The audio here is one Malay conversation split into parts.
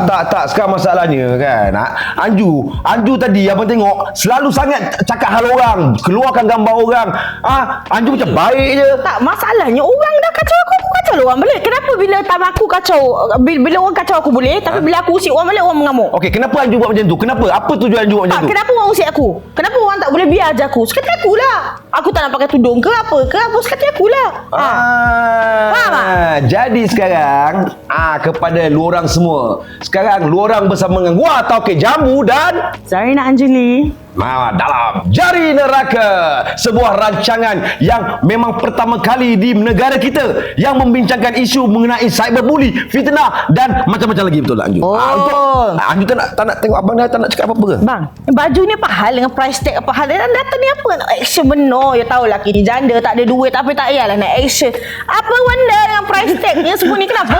Tak. Sekarang masalahnya kan, Anju tadi abang tengok selalu sangat cakap hal orang, keluarkan gambar orang. Anju macam baik je. Tak, masalahnya orang dah kacau aku kacau orang balik. Kenapa bila time aku kacau, bila orang kacau aku boleh, tapi bila aku usik orang balik, orang mengamuk? Okey, kenapa Anju buat macam tu? Kenapa? Apa tujuan Anju buat macam tu? Kenapa orang usik aku? Kenapa orang tak boleh biar je aku? Sekali aku lah. Aku tak nak pakai tudung ke apa sekali aku lah. Faham tak? Jadi sekarang kepada lu orang semua, sekarang lu orang bersama dengan gua Tauke Jamu dan Zarina Anjali dalam Jari Neraka, sebuah rancangan yang memang pertama kali di negara kita yang membincangkan isu mengenai cyberbully, fitnah dan macam-macam lagi. Betul tak Anju? Anju tak nak tengok abang dah tak nak cakap apa-apa ke? Bang, baju ni apa hal dengan price tag apa hal? Dan data ni apa? Nak action benar. Ya tahu laki ni janda, tak ada duit, tapi tak payahlah nak action. Apa benda dengan price tag ni semua ni kenapa?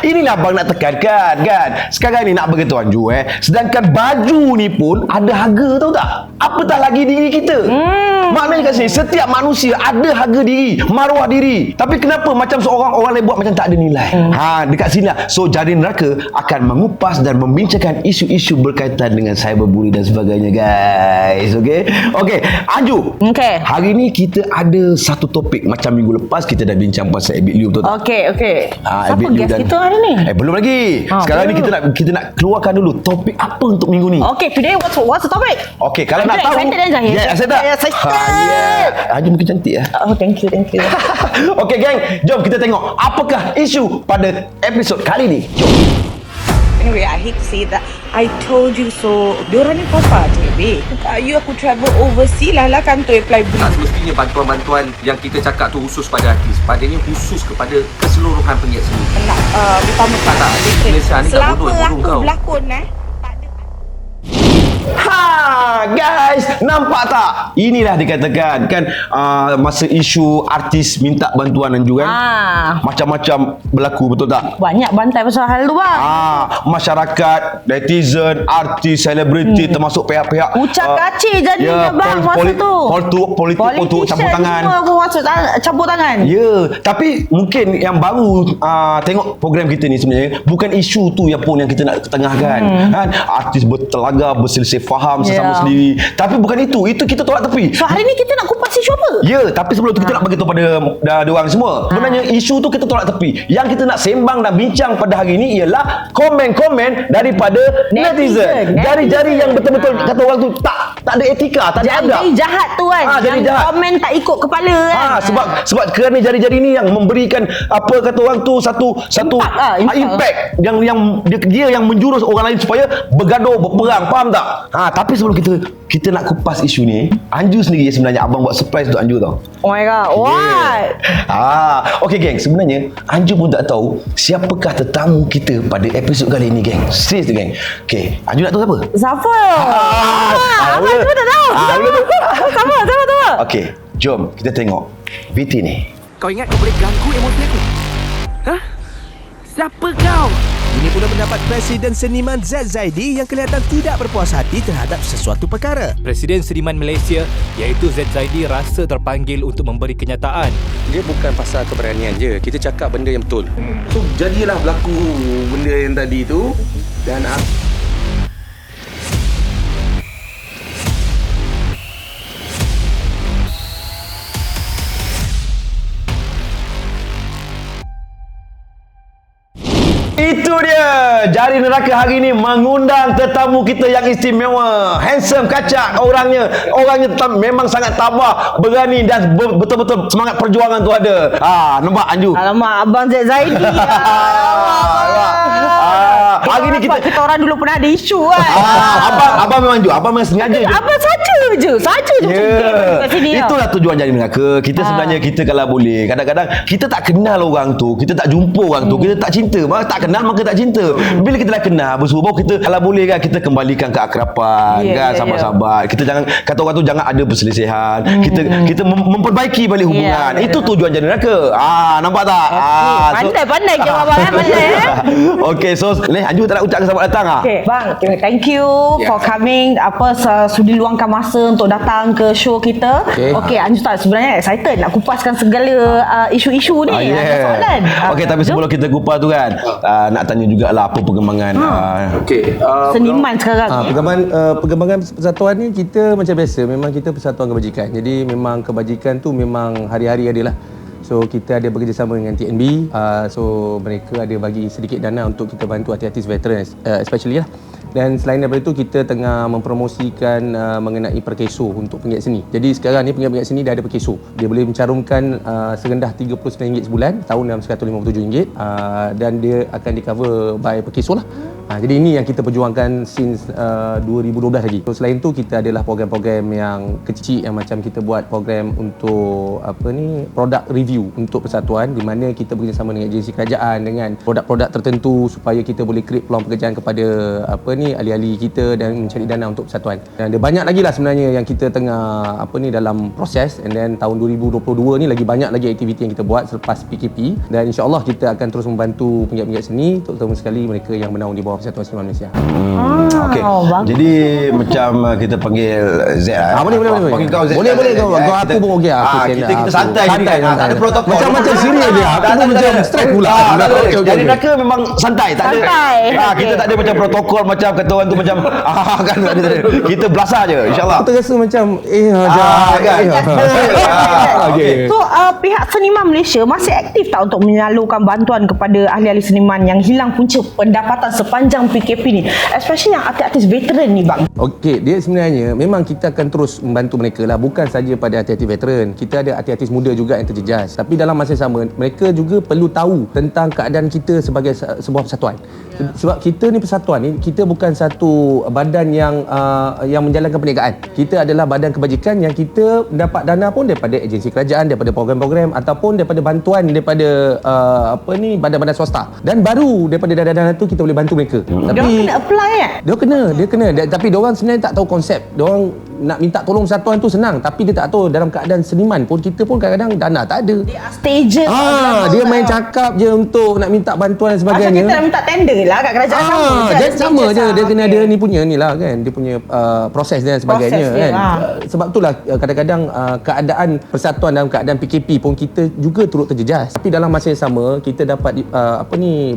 Inilah abang nak tekankan kan. Sekarang ni nak beritahu Anju sedangkan baju ni pun ada harga, tahu tak? Apatah lagi diri kita. Maknanya kat sini setiap manusia ada harga diri, maruah diri. Tapi kenapa macam seorang orang lain buat macam tak ada nilai? Dekat sini lah. So Jari Neraka akan mengupas dan membincangkan isu-isu berkaitan dengan cyberbully dan sebagainya guys. Okey, Anju. Hari ni kita ada satu topik macam minggu lepas kita dah bincang pasal Abid Liu, betul tak? Okey. Siapa guest kita hari ni? Belum lagi. Sekarang ni kita nak keluarkan dulu topik apa untuk minggu ni. Today what's the topic? Okey, kalau nak tahu. Excited dan Zahir? Excited. Anju mungkin cantik ya. Thank you. Okey geng, jom kita tengok apakah isu pada episod kali ni. Jom. Anyway, I hate to say that. I told you so. Diorang ni papa je, babe. You aku travel overseas lah kantor apply beli. Tak semestinya bantuan-bantuan yang kita cakap tu khusus pada artis. Padanya khusus kepada keseluruhan penggiat seni. Nak pertama Tak. Malaysia ni tak bodoh selama kau. aku berlakon Guys, nampak tak? Inilah dikatakan kan masa isu artis minta bantuan Anju kan. Macam-macam berlaku, betul tak? Banyak bantai pasal hal tu bang. Masyarakat, netizen, artis, selebriti termasuk pihak-pihak ucap kacir jadinya bang masa tu. Politik pun tu campur tangan. Semua aku masuk campur tangan. Tapi mungkin yang baru tengok program kita ni sebenarnya bukan isu tu yang kita nak ketengahkan. Kan? Artis bertelaga, berselisih faham sesama sendiri. Tapi bukan itu kita tolak tepi. So hari ni kita nak kupas isu apa? Tapi sebelum tu kita nak beritahu pada diorang semua. Sebenarnya isu tu kita tolak tepi. Yang kita nak sembang dan bincang pada hari ni ialah komen-komen daripada netizen. Jari-jari yang betul-betul kata orang tu tak ada etika, tak ada adab. Jadi jahat tu kan. Jadi jahat. Komen tak ikut kepala kan. Sebab kerana jari-jari ni yang memberikan apa kata orang tu satu impact yang dia yang menjurus orang lain supaya bergaduh, berperang. Faham tak? Tapi sebelum kita nak kupas isu ni, Anju sendiri sebenarnya abang buat surprise untuk Anju tau. Oh my god, what? Okey geng, sebenarnya Anju pun tak tahu siapakah tetamu kita pada episod kali ni geng. Serius tu geng. Okey, Anju nak tahu siapa? Siapa? Abang tu tak tahu. Sama. Okey, jom kita tengok VT ni. Kau ingat kau boleh ganggu emosi aku? Siapa kau? Ini pula pendapat Presiden Seniman Z Zaidi yang kelihatan tidak berpuas hati terhadap sesuatu perkara. Presiden Seniman Malaysia iaitu Z Zaidi rasa terpanggil untuk memberi kenyataan. Dia bukan pasal keberanian je. Kita cakap benda yang betul. So jadilah berlaku benda yang tadi tu. Dan itu dia, Jari Neraka hari ini mengundang tetamu kita yang istimewa, handsome kacak orangnya memang sangat tabah, berani dan betul-betul semangat perjuangan tu ada. Nampak Anju? Alamak, abang Z Zaidi. Hari ni kita orang dulu pernah ada isu kan. Abang memang Anju, abang memang sengaja je. Abang saja je Itulah tujuan Jari Neraka. Kita sebenarnya kita kalau boleh, kadang-kadang kita tak kenal orang tu, kita tak jumpa orang tu, kita tak cinta, tak kenal maka tak cinta. Bila kita dah kenal bersama, baru kita kalau boleh kan kita kembalikan keakraban kan, sahabat-sahabat. Kita jangan kata orang tu jangan ada perselisihan. Kita memperbaiki balik hubungan. Itu tujuan Jari Neraka. Nampak tak? Pandai jawab abang pandai. Okey, so Anju tak nak ucapkan selamat datang Okay, bang, thank you for coming. Sudi luangkan masa untuk datang ke show kita. Okey, Anju tak sebenarnya excited nak kupaskan segala isu-isu ni. Ada soalan. Okey, tapi sebelum kita kupas tu kan, nak tanya jugalah apa perkembangan seniman sekarang. Perkembangan persatuan ni kita macam biasa, memang kita persatuan kebajikan. Jadi memang kebajikan tu memang hari-hari adalah. So kita ada bekerjasama dengan TNB. So mereka ada bagi sedikit dana untuk kita bantu artis-artis veteran, especially lah. Dan selain daripada itu, kita tengah mempromosikan mengenai perkeso untuk penggiat seni. Jadi sekarang ni penggiat seni dah ada perkeso. Dia boleh mencarumkan serendah RM39 sebulan, tahun dalam RM157, dan dia akan di-cover by perkeso lah. Jadi ini yang kita perjuangkan since 2012 lagi. So selain tu kita adalah program-program yang kecil yang macam kita buat program untuk product review untuk persatuan, di mana kita bekerjasama dengan agensi kerajaan dengan produk-produk tertentu supaya kita boleh create peluang pekerjaan kepada ahli-ahli kita dan mencari dana untuk persatuan. Dan ada banyak lagi lah sebenarnya yang kita tengah dalam proses, and then tahun 2022 ni lagi banyak lagi aktiviti yang kita buat selepas PKP, dan insya-Allah kita akan terus membantu penggiat-penggiat seni, terutama sekali mereka yang bernaung di bawah Persatuan Seniman Malaysia. Okey. Jadi macam kita panggil Z lah. Boleh. Panggil kau Z. Boleh. Kau aku pun okey. Kita santai. Tak ada protokol. Macam serius dia. Aku pun macam stress pula. Jadi mereka memang santai. Tak ada. Kita tak ada macam protokol macam kata orang tu macam kan tak ada. Kita belasah je, insya-Allah. Aku terasa macam So pihak Seniman Malaysia masih aktif tak untuk menyalurkan bantuan kepada ahli-ahli seniman yang hilang punca pendapatan sepanjang PKP ni, especially yang artis-artis veteran ni bang? Okey, dia sebenarnya memang kita akan terus membantu mereka lah, bukan saja pada artis-artis veteran. Kita ada artis-artis muda juga yang terjejas, tapi dalam masa yang sama mereka juga perlu tahu tentang keadaan kita sebagai sebuah persatuan. Sebab kita ni persatuan ni, kita bukan satu badan yang menjalankan perniagaan. Kita adalah badan kebajikan yang kita dapat dana pun daripada agensi kerajaan, daripada program-program ataupun daripada bantuan daripada badan-badan swasta. Dan baru daripada dana-dana tu kita boleh bantu mereka. Tapi Diorang kena apply Dia kena. Tapi diorang sebenarnya tak tahu konsep. Diorang nak minta tolong persatuan tu senang, tapi dia tak tahu dalam keadaan seniman pun kita pun kadang-kadang dana tak ada. Stages. Dia main cakap je untuk nak minta bantuan dan sebagainya. Macam kita nak minta tender lah kat kerajaan sama je. Dia kena ada ni punya ni lah kan. Dia punya proses dan sebagainya kan. Sebab itulah kadang-kadang keadaan persatuan dalam keadaan PKP pun kita juga turut terjejas. Tapi dalam masa yang sama kita dapat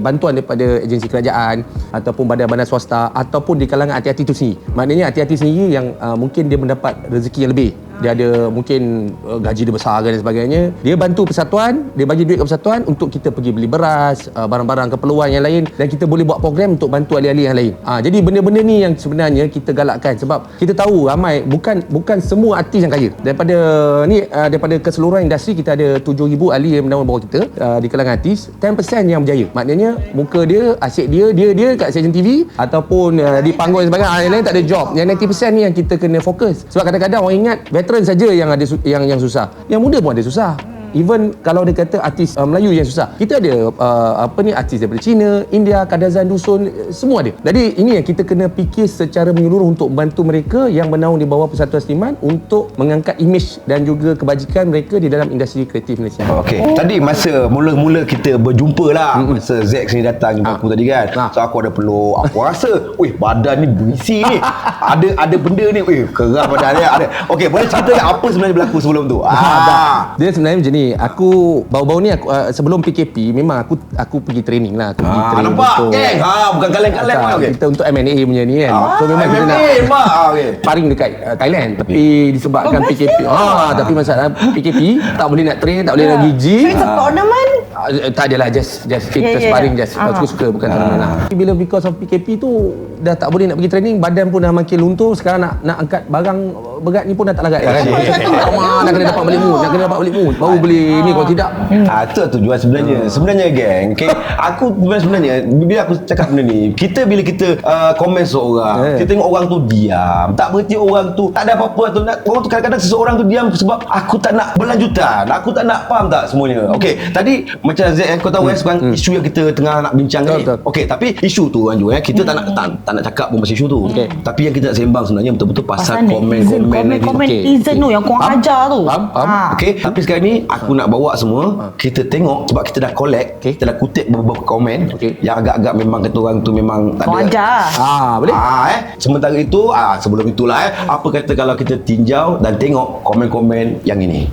bantuan daripada agensi kerajaan ataupun badan-badan swasta ataupun di kalangan artis-artis itu sendiri. Maknanya artis-artis sendiri yang mungkin dia mendapat rezeki yang lebih. Dia ada mungkin gaji dia besar dan sebagainya. Dia bantu persatuan, dia bagi duit ke persatuan untuk kita pergi beli beras, barang-barang keperluan yang lain, dan kita boleh buat program untuk bantu ahli-ahli yang lain. Jadi benda-benda ni yang sebenarnya kita galakkan, sebab kita tahu ramai bukan semua artis yang kaya. Daripada keseluruhan industri kita ada 7,000 ahli yang bernaung bawah kita di kalangan artis. 10% yang berjaya. Maknanya muka dia, asyik dia kat stesen TV ataupun di panggung dan sebagainya. Yang lain tak ada job. Yang 90% ni yang kita kena fokus. Sebab kadang-kadang orang ingat veteran saja yang ada yang susah. Yang muda pun ada susah. Even kalau dia kata artis Melayu yang susah, kita ada artis daripada China, India, Kadazan, Dusun, semua ada. Jadi ini yang kita kena fikir secara menyeluruh untuk membantu mereka yang bernaung di bawah Persatuan Seniman untuk mengangkat imej dan juga kebajikan mereka di dalam industri kreatif Malaysia. Okey, tadi masa mula-mula kita berjumpa lah, masa Zack sini datang jumpa aku tadi kan. So aku ada peluk, aku rasa, badan ni berisi ni. Ada benda ni, keras badan dia. Okey, boleh cerita apa sebenarnya berlaku sebelum tu? Dia sebenarnya macam ni. Aku baru-baru ni sebelum PKP memang aku pergi training lah. Aku pergi training nampak geng. Bukan kaleng-kaleng lah. Kita untuk M&A punya ni kan. So memang kita nak sparring dekat Thailand, tapi disebabkan PKP. Tapi masalah PKP tak boleh nak train, tak boleh nak gigi. It's a tournament. Tak adalah, just kita sparring, just suka-suka, bukan tournament lah. Bila because of PKP tu dah tak boleh nak pergi training, badan pun dah makin luntur. Sekarang nak angkat barang berat ni pun dah tak larat kan. Nak kena dapat balik mood, baru beli ni, kalau tidak. Itu tujuan sebenarnya. Sebenarnya geng, aku sebenarnya bila aku cakap benda ni, bila kita komen seorang, kita tengok orang tu diam, tak berhenti, orang tu tak ada apa-apa tu. Orang tu kadang-kadang seseorang tu diam sebab aku tak nak berlanjutan, aku tak nak, faham tak semuanya. Okey, tadi macam Z, kau tahu sekarang isu yang kita tengah nak bincang ni. Okey, tapi isu tu Anju, kita tak nak cakap pun pasal isu tu. Tapi yang kita nak sembang sebenarnya betul-betul pasal komen-komen lagi. Komen Okey, netizen tu yang korang Faham? ajar tu. Faham? Okey, tapi sekarang ni aku nak bawa semua kita tengok sebab kita dah collect, Okey. kita dah kutip beberapa komen Okey. yang agak-agak memang kata orang tu memang tak Korang ada. ajar. Boleh? Sementara itu, sebelum itulah apa kata kalau kita tinjau dan tengok komen-komen yang ini.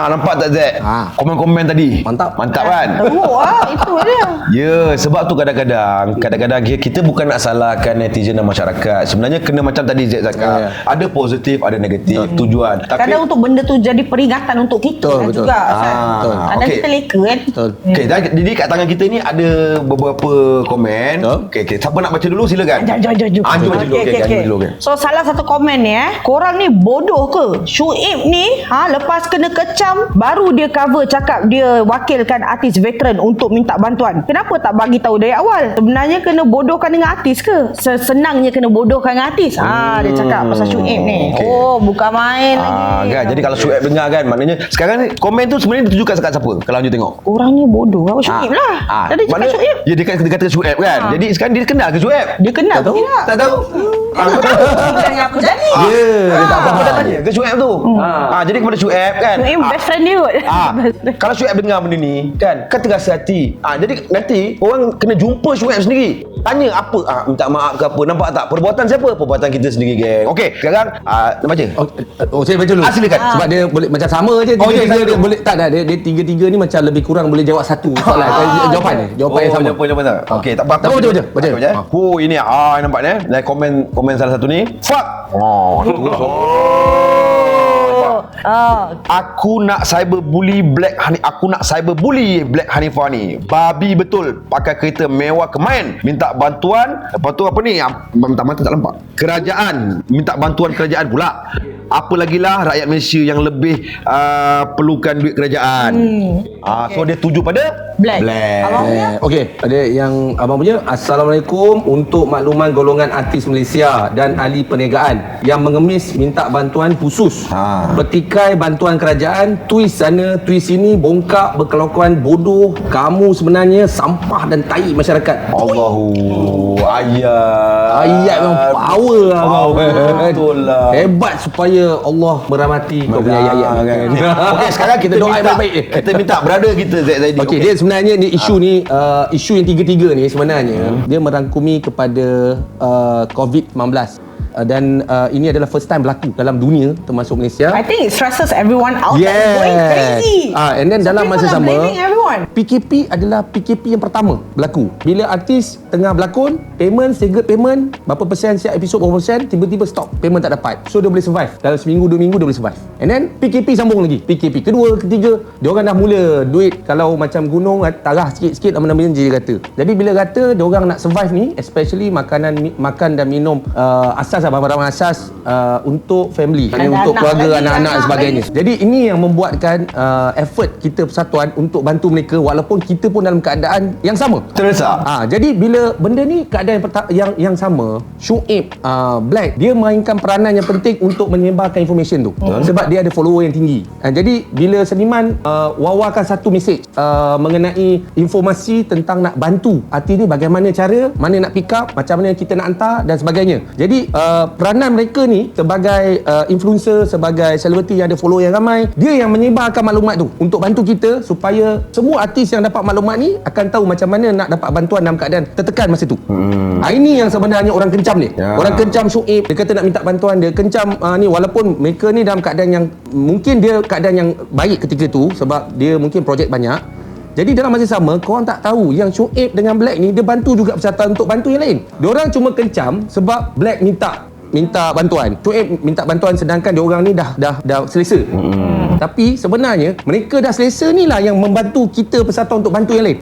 Nampak tak Zek? Komen-komen tadi. Mantap. Mantap kan? Teruk itu dia. Ya, sebab tu kadang-kadang kita bukan nak salahkan netizen dan masyarakat. Sebenarnya kena macam tadi Zek cakap. Ada positif, ada negatif tujuan. Tapi Kadang untuk benda tu jadi peringatan untuk kita Betul. juga. Kan? Betul. Kadang Okey. kita leka kan. Betul. Okey, jadi kat tangan kita ni ada beberapa komen. Okey, siapa nak baca dulu silakan. Jom. Jom baca dulu. Okey, Jom dulu. So salah satu komen ni korang ni bodoh ke? Syuib ni lepas kena kecam baru dia cover cakap dia wakilkan artis veteran untuk minta bantuan. Kenapa tak bagi tahu dari awal? Sebenarnya kena bodohkan dengan artis ke? Senangnya kena bodohkan dengan artis. Dia cakap pasal Syuib ni. Okey. Oh, bukan main lagi. Kan? Jadi kalau Syuib dengar kan, maknanya sekarang ni komen tu sebenarnya ditujukan dekat siapa? Kalau Anju tengok. Orang ni bodoh. Apa Syuib lah. Tadi cakap Mana- Syuib. Ya, dia kata Syuib kan. Jadi sekarang dia kenal ke Syuib? Dia kenal ke tidak? Tak tahu. Yang aku jadi. Dia tak apa dah tanya ke Syuib tu. Jadi kepada Syuib kan. Syuib best friend dia kot. Kalau Syuib dengar benda ni kan terasa hati. Jadi nanti orang kena jumpa Syuib sendiri. Tanya apa? Minta maaf ke apa? Nampak tak? Perbuatan siapa? Perbuatan kita sendiri, geng. Okey, sekarang nak baca. Saya baca dulu. Silakan. Sebab dia boleh macam sama je. Tiga-tiga dia boleh tak ada. Dia tiga-tiga ni macam lebih kurang boleh jawab satu soalan. Jawapan dia. Jawapan yang sama. Jawapan tak? Okey, tak apa. Tak apa, baca. Ini nampak ni. Dan komen salah satu ni. Fuck. Aku nak cyberbully Black Hanifah ni. Babi betul. Pakai kereta mewah ke main. Minta bantuan. Lepas tu apa ni? Mata tak nampak. Kerajaan. Minta bantuan kerajaan pula. Apa lagi lah rakyat Malaysia yang lebih perlukan duit kerajaan. So dia tuju pada Black. Abang punya? Okey, ada yang abang punya. Assalamualaikum, untuk makluman golongan artis Malaysia dan ahli perniagaan yang mengemis minta bantuan khusus. Petikai bantuan kerajaan, twist sana, twist sini, bongkak berkelakuan bodoh. Kamu sebenarnya sampah dan tai masyarakat. Allahu ayat. Ayat memang power lah kau. Betul lah. Hebat supaya Allah merahmati kau punya ayat-ayat kan. Okey, sekarang kita Doa minta baik-baik. kita minta brother kita Zaid Zaidi. Okey, dia sebenarnya ni isu ni isu yang tiga-tiga ni sebenarnya dia merangkumi kepada COVID-19. Dan ini adalah first time berlaku dalam dunia termasuk Malaysia. I think it stresses everyone out that's going crazy. And then dalam people masa are sama blaming everyone. PKP adalah PKP yang pertama berlaku. Bila artis tengah berlakon, payment, segregate payment, berapa persen setiap episod, berapa persen, tiba-tiba stop, payment tak dapat. So dia boleh survive. Dalam seminggu, 2 minggu dia boleh survive. And then PKP sambung lagi. PKP kedua, ketiga, dia orang dah mula duit kalau macam gunung tarah sikit-sikit apa-apa dia kata. Jadi bila kata dia orang nak survive ni, especially makan dan minum asas barang-barang asas untuk family, untuk keluarga, anak-anak dan sebagainya. Jadi ini yang membuatkan effort kita persatuan untuk bantu mereka walaupun kita pun dalam keadaan yang sama. Terasa. Jadi bila benda ni keadaan yang sama, Syuib Black dia mainkan peranan yang penting untuk menyebarkan information tu. Sebab dia ada follower yang tinggi. Jadi bila seniman wawarkan satu mesej mengenai informasi tentang nak bantu artis ni, bagaimana cara, mana nak pick up, macam mana kita nak hantar dan sebagainya. Jadi peranan mereka ni sebagai influencer, sebagai selebriti yang ada follower yang ramai, dia yang menyebarkan maklumat tu untuk bantu kita supaya semua artis yang dapat maklumat ni akan tahu macam mana nak dapat bantuan dalam keadaan tertekan masa tu. Ini yang sebenarnya orang kencam ni. Orang kencam Syuib, dia kata nak minta bantuan, dia kencam ni walaupun mereka ni dalam keadaan yang mungkin dia keadaan yang baik ketika tu sebab dia mungkin projek banyak. Jadi dalam masa sama, korang tak tahu yang Syuib dengan Black ni dia bantu juga persatuan untuk bantu yang lain. Diorang cuma kencam sebab Black minta minta bantuan. Syuib minta bantuan sedangkan dia orang ni dah selesa. Tapi sebenarnya mereka dah selesa ni lah yang membantu kita persatuan untuk bantu yang lain.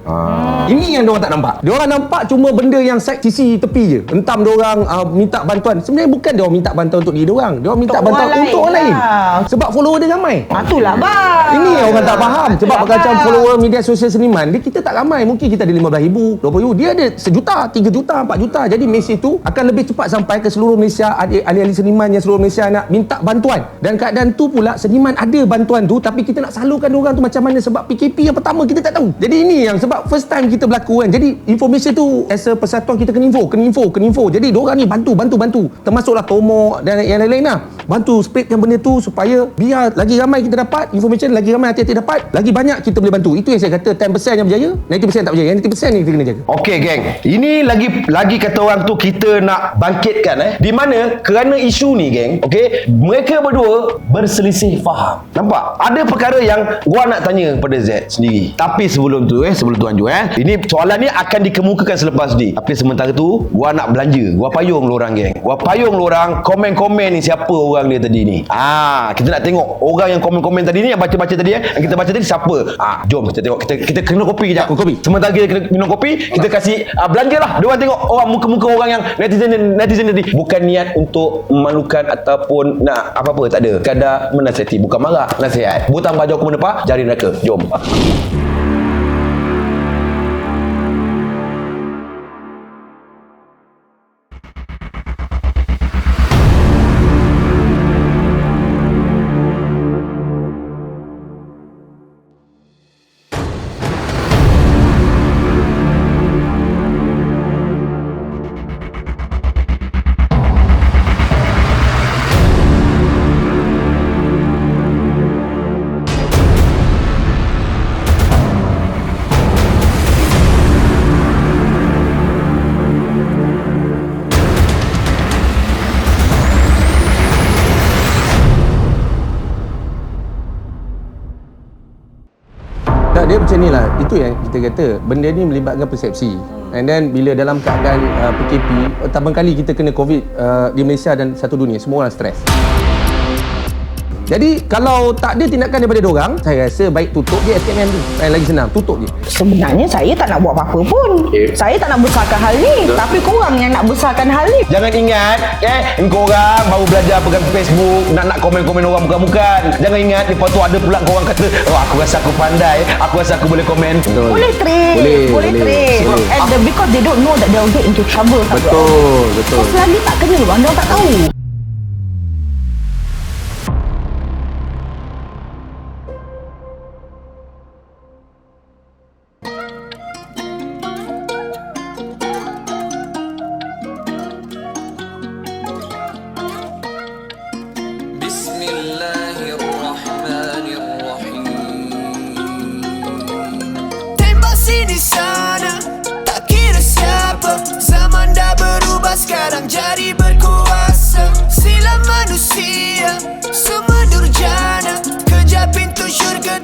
Ini yang diorang tak nampak. Diorang nampak cuma benda yang sisi tepi je. Entam diorang minta bantuan. Sebenarnya bukan diorang minta bantuan untuk diri diorang. Diorang minta Untuk bantuan orang untuk orang lain lain. lah. Sebab follower dia ramai. Itulah bang. Ini yang orang tak faham. Sebab Itulah, macam bang. follower media sosial seniman, dia kita tak ramai. Mungkin kita ada 15,000, 20,000. Dia ada 1 juta, 3 juta, 4 juta. Jadi mesej tu akan lebih cepat sampai ke seluruh Malaysia. Ahli-ahli seniman yang seluruh Malaysia nak minta bantuan. Dan keadaan tu pula seniman ada bantuan tu, tapi kita nak salurkan orang tu macam mana sebab PKP yang pertama kita tak tahu. Jadi ini yang sebab first time kita berlaku kan. Jadi information tu as a persatuan kita kena info. Jadi diorang ni bantu. Termasuklah Tomok dan yang lain-lain lah. Bantu spreadkan benda tu supaya biar lagi ramai kita dapat information, lagi ramai hati-hati dapat, lagi banyak kita boleh bantu. Itu yang saya kata 10% yang berjaya, 90% tak berjaya. Yang 90% ni kita kena jaga. Okey geng, ini lagi kata orang tu kita nak bangkitkan di mana kerana isu ni geng, okey, mereka berdua berselisih faham. Nampak? Ada perkara yang gua nak tanya kepada Z sendiri. Tapi sebelum tu Anju ini soalan ni akan dikemukakan selepas ni. Tapi sementara tu gua nak belanja. Gua payung lu orang geng. Gua payung lu orang komen-komen ni siapa orang dia tadi ni. Kita nak tengok orang yang komen-komen tadi ni, yang baca-baca tadi yang kita baca tadi siapa. Jom kita tengok, kita kena kopi kejap. Kopi. Sementara kita kena minum kopi, kita kasih belanjalah. Dia orang tengok orang muka-muka orang yang netizen tadi. Bukan niat untuk memalukan ataupun nak apa-apa, tak ada. Kadar menasihati, bukan marah, nasihat. Butang baju aku menepah, jari neraka. Jom. Dia macam ni lah. Itu yang kita kata, benda ni melibatkan persepsi. And then bila dalam keadaan PKP, pertama kali kita kena COVID di Malaysia dan satu dunia, semua orang stres. Jadi kalau tak ada tindakan daripada diorang, saya rasa baik tutup je SKM tu. Lagi senang, tutup je. Sebenarnya saya tak nak buat apa-apa pun. Saya tak nak besarkan hal ni. Tapi korang yang nak besarkan hal ni. Jangan ingat korang baru belajar pegang Facebook, nak komen-komen orang bukan. Jangan ingat lepas tu ada pula korang kata, aku rasa aku pandai, aku rasa aku boleh komen. Boleh trade. And because they don't know that they'll get into trouble. Betul. So selagi tak kena bang, dia tak tahu. Tembak sini sana, tak kira siapa. Zaman dah berubah, sekarang jadi berkuasa. Sila manusia, semua durjana, kejar pintu syurga.